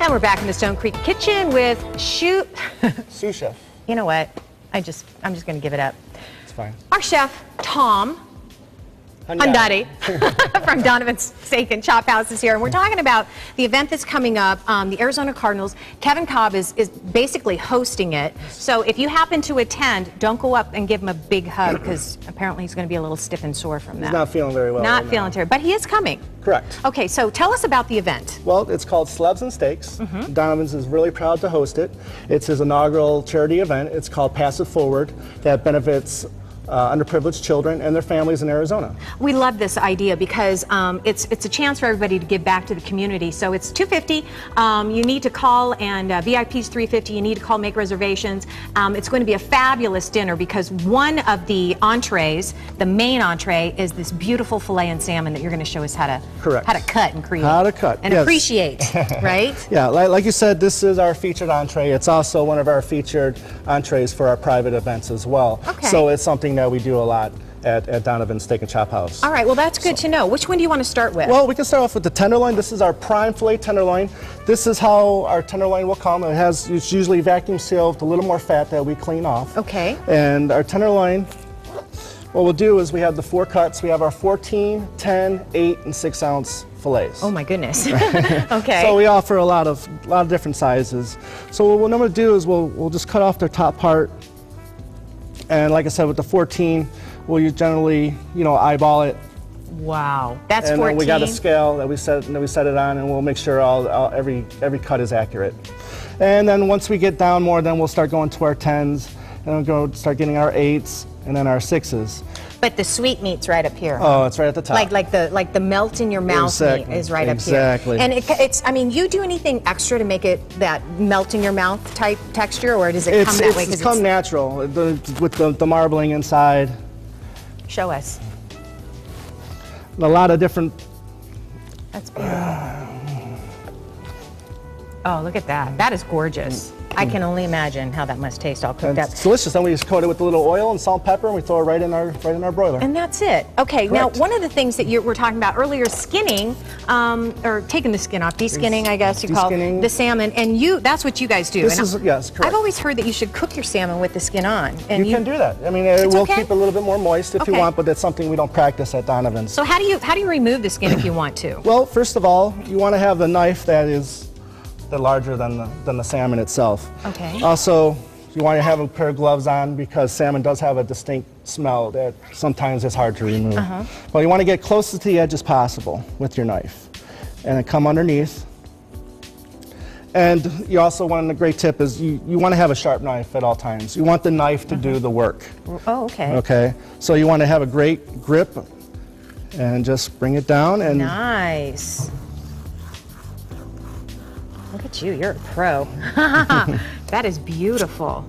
And we're back in the Stone Creek kitchen with sous chef. You know what? I'm just going to give it up. It's fine. Our chef, Tom Hundati from Donovan's Steak and Chop House is here, and we're talking about the event that's coming up, the Arizona Cardinals. Kevin Kolb is basically hosting it, so if you happen to attend, don't go up and give him a big hug, because apparently he's going to be a little stiff and sore from that. He's not feeling very well. Not feeling terrible, but he is coming. Correct. Okay, so tell us about the event. Well, it's called Celebs and Steaks. Donovan's is really proud to host it. It's his inaugural charity event. It's called Pass It Forward, that benefits underprivileged children and their families in Arizona. We love this idea because it's a chance for everybody to give back to the community. So it's $250. You need to call, and VIP's $350. You need to call, make reservations. It's going to be a fabulous dinner because one of the entrees, the main entree, is this beautiful filet and salmon that you're going to show us how to cut and create. How to cut and appreciate, right? Yeah, like you said, this is our featured entree. It's also one of our featured entrees for our private events as well. Okay. So it's something that we do a lot at Donovan's Steak and Chop House. All right, well that's good to know. Which one do you want to start with? Well, we can start off with the tenderloin. This is our prime filet tenderloin. This is how our tenderloin will come. It's usually vacuum sealed with a little more fat that we clean off. Okay. And our tenderloin, what we'll do is we have the 4 cuts. We have our 14, 10, 8, and 6 ounce fillets. Oh my goodness. Okay. So we offer a lot of different sizes. So what we're going to do is we'll just cut off the top part. And like I said, with the 14, we'll generally, eyeball it. Wow, that's 14. And then we got a scale that we set it on, and we'll make sure every cut is accurate. And then once we get down more, then we'll start going to our 10s, and we'll start getting our 8s, and then our 6s. But the sweet meat's right up here. Oh, it's right at the top. Like the melt in your mouth meat is right up here. Exactly. And it's, I mean, you do anything extra to make it that melt in your mouth type texture, or does it come that way? It's come natural with the marbling inside. Show us. A lot of different. That's beautiful. Oh, look at that. That is gorgeous. I can only imagine how that must taste all cooked up. It's delicious. Then we just coat it with a little oil and salt and pepper, and we throw it right in our broiler. And that's it. Okay. Correct. Now, one of the things that you were talking about earlier, skinning, or taking the skin off, deskinning, I guess you call the salmon, and that's what you guys do. Yes, correct. I've always heard that you should cook your salmon with the skin on. And you can do that. I mean, we'll keep it a little bit more moist if you want, but that's something we don't practice at Donovan's. So how do you remove the skin if you want to? Well, first of all, you want to have the knife that is larger than the salmon itself. Okay. Also, you want to have a pair of gloves on because salmon does have a distinct smell that sometimes is hard to remove. But you want to get close to the edge as possible with your knife, and then come underneath. And you also want, a great tip is you want to have a sharp knife at all times. You want the knife to do the work. Oh, okay. Okay. So you want to have a great grip, and just bring it down. And nice. Look at you, you're a pro. That is beautiful.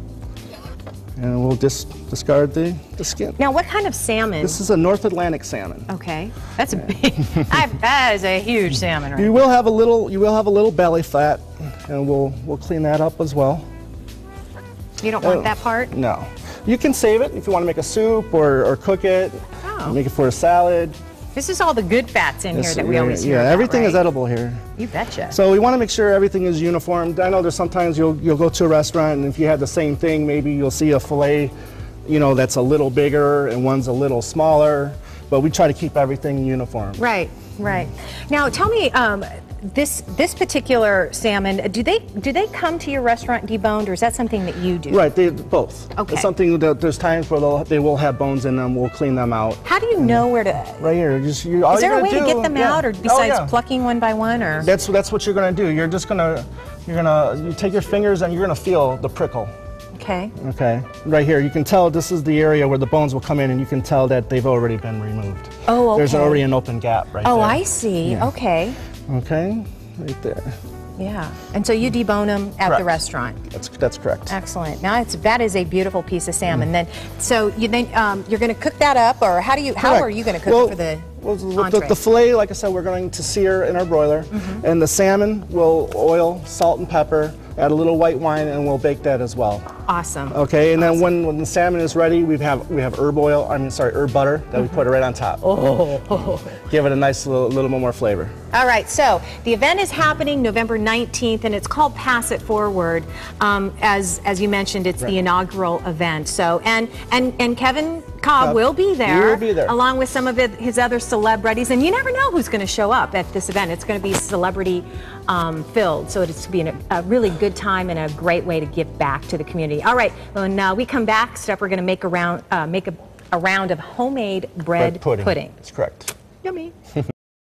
And we'll discard the skin. Now, what kind of salmon? This is a North Atlantic salmon. Okay, that's a big. That is a huge salmon, right? You will have a little belly fat, and we'll clean that up as well. You don't want that part? No. You can save it if you want to make a soup or cook it. Oh. Make it for a salad. This is all the good fats in here that we always hear about, everything is right? edible here. You betcha. So we want to make sure everything is uniform. I know there's sometimes you'll go to a restaurant, and if you have the same thing, maybe you'll see a fillet, that's a little bigger and one's a little smaller. But we try to keep everything uniform. Right, right. Now tell me, this particular salmon, do they come to your restaurant deboned, or is that something that you do? Right, both. Okay. It's something that there's times where they will have bones in them. We'll clean them out. How do you know where to? Right here. Is there a way to get them out, or besides plucking one by one, or? That's what you're gonna do. You're just gonna you take your fingers and you're gonna feel the prickle. Okay. Okay. Right here, you can tell this is the area where the bones will come in, and you can tell that they've already been removed. Oh, okay. There's already an open gap right there. Oh, I see. Yeah. Okay. Okay. Right there. Yeah. And so you debone them at the restaurant. That's correct. Excellent. Now that is a beautiful piece of salmon. Then, so you're going to cook that up, or how are you going to cook it for the entree? The fillet, like I said, we're going to sear in our broiler, and the salmon will oil, salt, and pepper. add a little white wine, and we'll bake that as well. Awesome. Okay, and then when the salmon is ready, we have herb oil. Herb butter that we put right on top. Oh. Give it a nice little bit more flavor. All right, so the event is happening November 19th, and it's called Pass It Forward. As you mentioned, it's the inaugural event. So, and Kevin Cobb will be there. He will be there. Along with some of his other celebrities, and you never know who's going to show up at this event. It's going to be celebrity filled, so it's to be a really good time and a great way to give back to the community. All right, when we come back, Steph, we're going to make a round of homemade bread pudding. That's correct. Yummy.